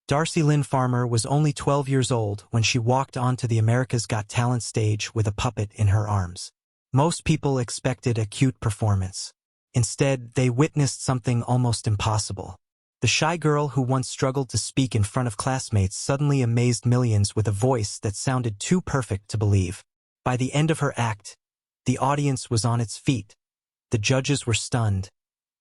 Darci Lynne Farmer was only 12 years old when she walked onto the America's Got Talent stage with a puppet in her arms. Most people expected a cute performance. Instead, they witnessed something almost impossible. The shy girl who once struggled to speak in front of classmates suddenly amazed millions with a voice that sounded too perfect to believe. By the end of her act, the audience was on its feet. The judges were stunned,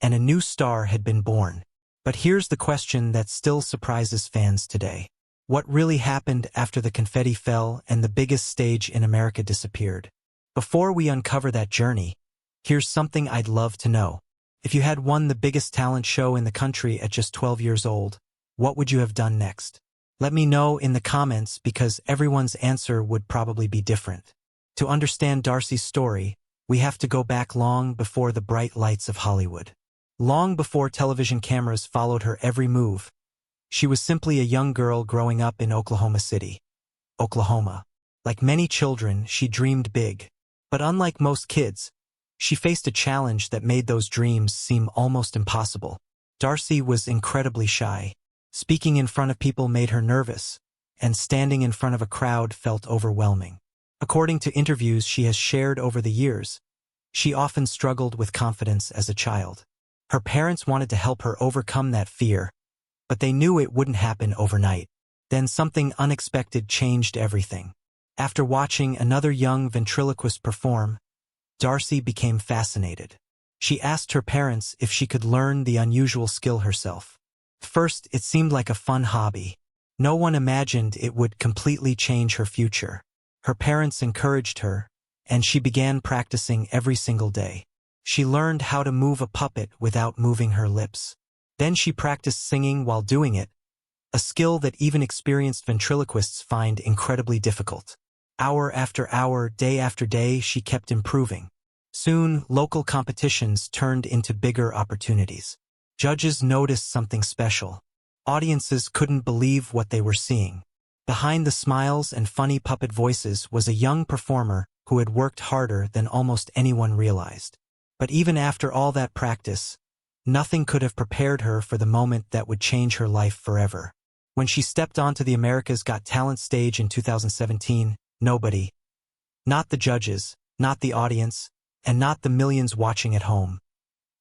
and a new star had been born. But here's the question that still surprises fans today. What really happened after the confetti fell and the biggest stage in America disappeared? Before we uncover that journey, here's something I'd love to know. If you had won the biggest talent show in the country at just 12 years old, what would you have done next? Let me know in the comments because everyone's answer would probably be different. To understand Darci's story, we have to go back long before the bright lights of Hollywood. Long before television cameras followed her every move, she was simply a young girl growing up in Oklahoma City, Oklahoma. Like many children, she dreamed big. But unlike most kids, she faced a challenge that made those dreams seem almost impossible. Darci was incredibly shy. Speaking in front of people made her nervous, and standing in front of a crowd felt overwhelming. According to interviews she has shared over the years, she often struggled with confidence as a child. Her parents wanted to help her overcome that fear, but they knew it wouldn't happen overnight. Then something unexpected changed everything. After watching another young ventriloquist perform, Darci became fascinated. She asked her parents if she could learn the unusual skill herself. First, it seemed like a fun hobby. No one imagined it would completely change her future. Her parents encouraged her, and she began practicing every single day. She learned how to move a puppet without moving her lips. Then she practiced singing while doing it, a skill that even experienced ventriloquists find incredibly difficult. Hour after hour, day after day, she kept improving. Soon, local competitions turned into bigger opportunities. Judges noticed something special. Audiences couldn't believe what they were seeing. Behind the smiles and funny puppet voices was a young performer who had worked harder than almost anyone realized. But even after all that practice, nothing could have prepared her for the moment that would change her life forever. When she stepped onto the America's Got Talent stage in 2017, nobody, not the judges, not the audience, and not the millions watching at home,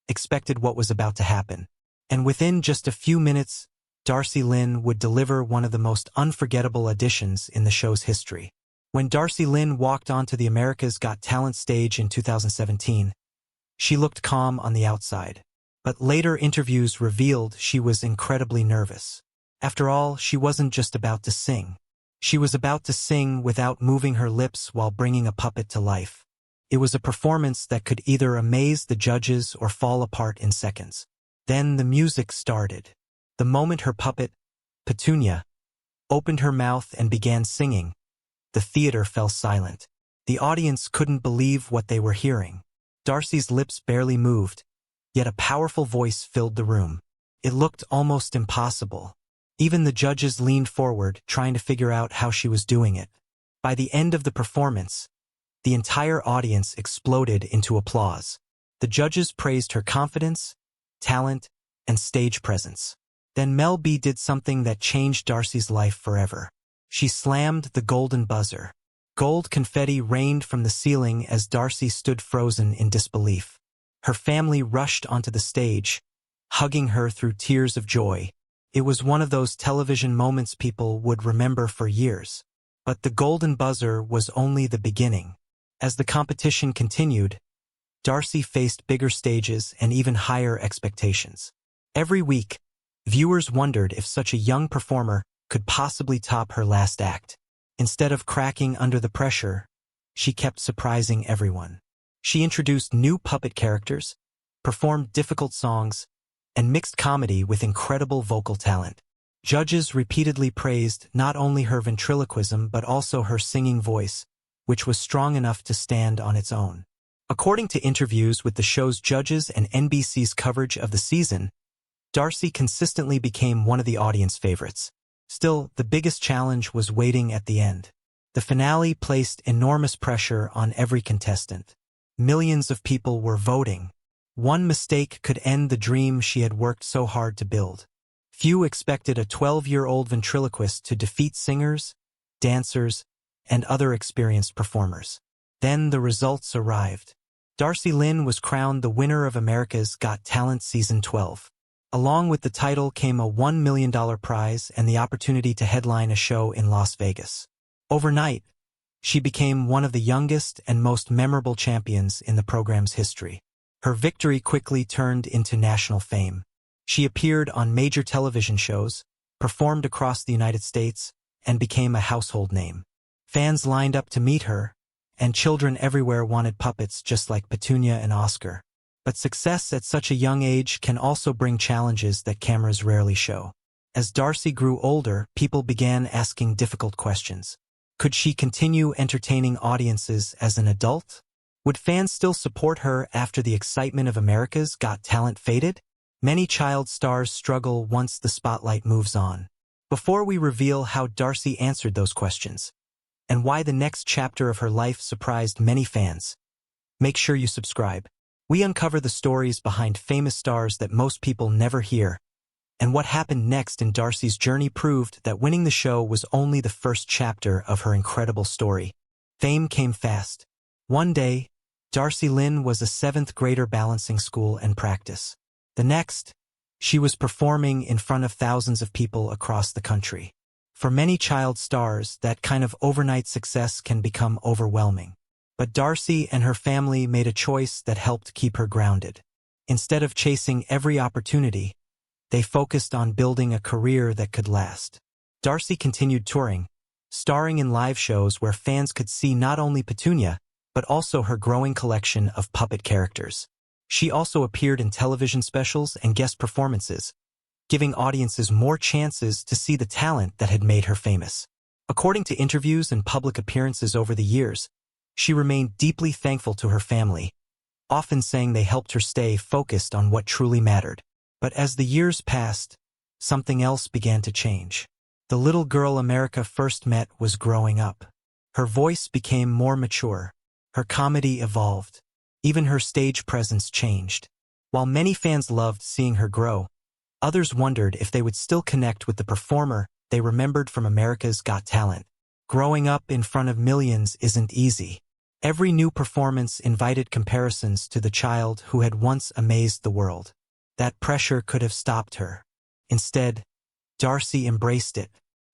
expected what was about to happen. And within just a few minutes, Darci Lynne would deliver one of the most unforgettable auditions in the show's history. When Darci Lynne walked onto the America's Got Talent stage in 2017, she looked calm on the outside. But later interviews revealed she was incredibly nervous. After all, she wasn't just about to sing. She was about to sing without moving her lips while bringing a puppet to life. It was a performance that could either amaze the judges or fall apart in seconds. Then the music started. The moment her puppet, Petunia, opened her mouth and began singing, the theater fell silent. The audience couldn't believe what they were hearing. Darci's lips barely moved, yet a powerful voice filled the room. It looked almost impossible. Even the judges leaned forward, trying to figure out how she was doing it. By the end of the performance, the entire audience exploded into applause. The judges praised her confidence, talent, and stage presence. Then Mel B did something that changed Darci's life forever. She slammed the golden buzzer. Gold confetti rained from the ceiling as Darci stood frozen in disbelief. Her family rushed onto the stage, hugging her through tears of joy. It was one of those television moments people would remember for years. But the golden buzzer was only the beginning. As the competition continued, Darci faced bigger stages and even higher expectations. Every week, viewers wondered if such a young performer could possibly top her last act. Instead of cracking under the pressure, she kept surprising everyone. She introduced new puppet characters, performed difficult songs, and mixed comedy with incredible vocal talent. Judges repeatedly praised not only her ventriloquism but also her singing voice, which was strong enough to stand on its own. According to interviews with the show's judges and NBC's coverage of the season, Darci consistently became one of the audience favorites. Still, the biggest challenge was waiting at the end. The finale placed enormous pressure on every contestant. Millions of people were voting. One mistake could end the dream she had worked so hard to build. Few expected a 12-year-old ventriloquist to defeat singers, dancers, and other experienced performers. Then the results arrived. Darci Lynne was crowned the winner of America's Got Talent Season 12. Along with the title came a $1 million prize and the opportunity to headline a show in Las Vegas. Overnight, she became one of the youngest and most memorable champions in the program's history. Her victory quickly turned into national fame. She appeared on major television shows, performed across the United States, and became a household name. Fans lined up to meet her, and children everywhere wanted puppets just like Petunia and Oscar. But success at such a young age can also bring challenges that cameras rarely show. As Darci grew older, people began asking difficult questions. Could she continue entertaining audiences as an adult? Would fans still support her after the excitement of America's Got Talent faded? Many child stars struggle once the spotlight moves on. Before we reveal how Darci answered those questions, and why the next chapter of her life surprised many fans, make sure you subscribe. We uncover the stories behind famous stars that most people never hear, and what happened next in Darci's journey proved that winning the show was only the first chapter of her incredible story. Fame came fast. One day, Darci Lynne was a 7th grader balancing school and practice. The next, she was performing in front of thousands of people across the country. For many child stars, that kind of overnight success can become overwhelming. But Darci and her family made a choice that helped keep her grounded. Instead of chasing every opportunity, they focused on building a career that could last. Darci continued touring, starring in live shows where fans could see not only Petunia, but also her growing collection of puppet characters. She also appeared in television specials and guest performances, giving audiences more chances to see the talent that had made her famous. According to interviews and public appearances over the years, she remained deeply thankful to her family, often saying they helped her stay focused on what truly mattered. But as the years passed, something else began to change. The little girl America first met was growing up. Her voice became more mature. Her comedy evolved. Even her stage presence changed. While many fans loved seeing her grow, others wondered if they would still connect with the performer they remembered from America's Got Talent. Growing up in front of millions isn't easy. Every new performance invited comparisons to the child who had once amazed the world. That pressure could have stopped her. Instead, Darci embraced it.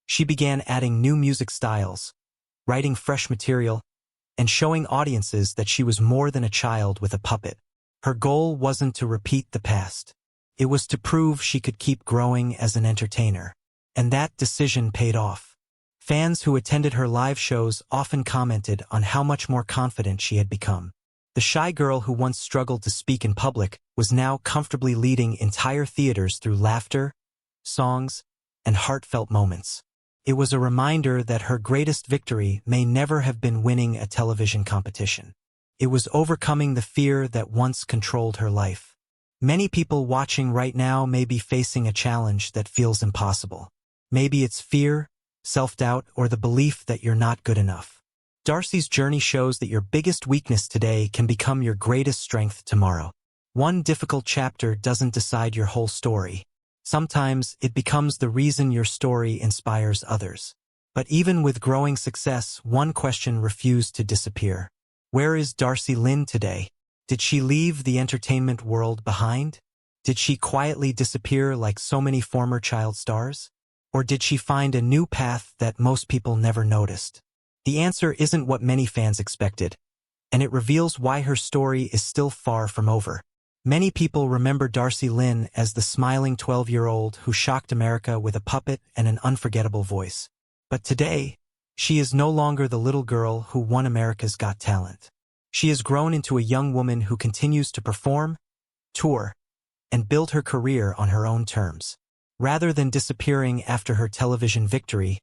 She began adding new music styles, writing fresh material, and showing audiences that she was more than a child with a puppet. Her goal wasn't to repeat the past. It was to prove she could keep growing as an entertainer. And that decision paid off. Fans who attended her live shows often commented on how much more confident she had become. The shy girl who once struggled to speak in public was now comfortably leading entire theaters through laughter, songs, and heartfelt moments. It was a reminder that her greatest victory may never have been winning a television competition. It was overcoming the fear that once controlled her life. Many people watching right now may be facing a challenge that feels impossible. Maybe it's fear, self-doubt, or the belief that you're not good enough. Darci's journey shows that your biggest weakness today can become your greatest strength tomorrow. One difficult chapter doesn't decide your whole story. Sometimes it becomes the reason your story inspires others. But even with growing success, one question refused to disappear. Where is Darci Lynne today? Did she leave the entertainment world behind? Did she quietly disappear like so many former child stars? Or did she find a new path that most people never noticed? The answer isn't what many fans expected, and it reveals why her story is still far from over. Many people remember Darci Lynne as the smiling 12-year-old who shocked America with a puppet and an unforgettable voice. But today, she is no longer the little girl who won America's Got Talent. She has grown into a young woman who continues to perform, tour, and build her career on her own terms. Rather than disappearing after her television victory,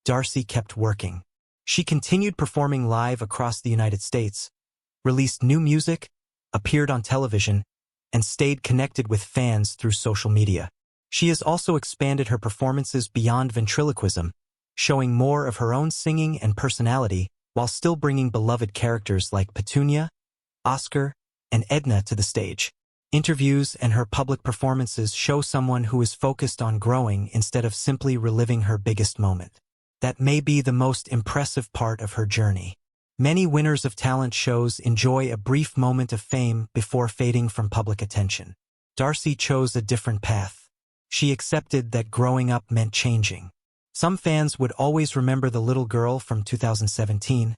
Darci kept working. She continued performing live across the United States, released new music, appeared on television, and stayed connected with fans through social media. She has also expanded her performances beyond ventriloquism, showing more of her own singing and personality while still bringing beloved characters like Petunia, Oscar, and Edna to the stage. Interviews and her public performances show someone who is focused on growing instead of simply reliving her biggest moment. That may be the most impressive part of her journey. Many winners of talent shows enjoy a brief moment of fame before fading from public attention. Darci chose a different path. She accepted that growing up meant changing. Some fans would always remember the little girl from 2017,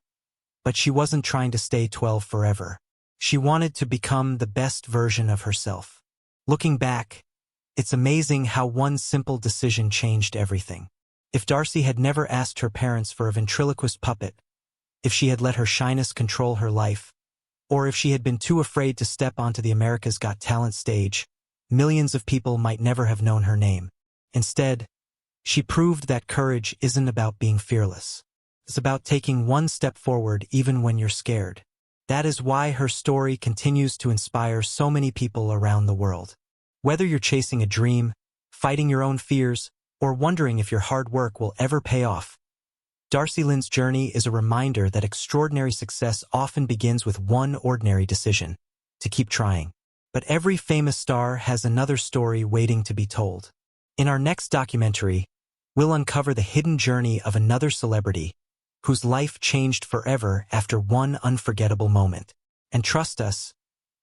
but she wasn't trying to stay 12 forever. She wanted to become the best version of herself. Looking back, it's amazing how one simple decision changed everything. If Darci had never asked her parents for a ventriloquist puppet, if she had let her shyness control her life, or if she had been too afraid to step onto the America's Got Talent stage, millions of people might never have known her name. Instead, she proved that courage isn't about being fearless. It's about taking one step forward even when you're scared. That is why her story continues to inspire so many people around the world. Whether you're chasing a dream, fighting your own fears, or wondering if your hard work will ever pay off, Darci Lynne's journey is a reminder that extraordinary success often begins with one ordinary decision: to keep trying. But every famous star has another story waiting to be told. In our next documentary, we'll uncover the hidden journey of another celebrity whose life changed forever after one unforgettable moment. And trust us,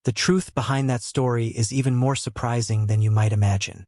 the truth behind that story is even more surprising than you might imagine.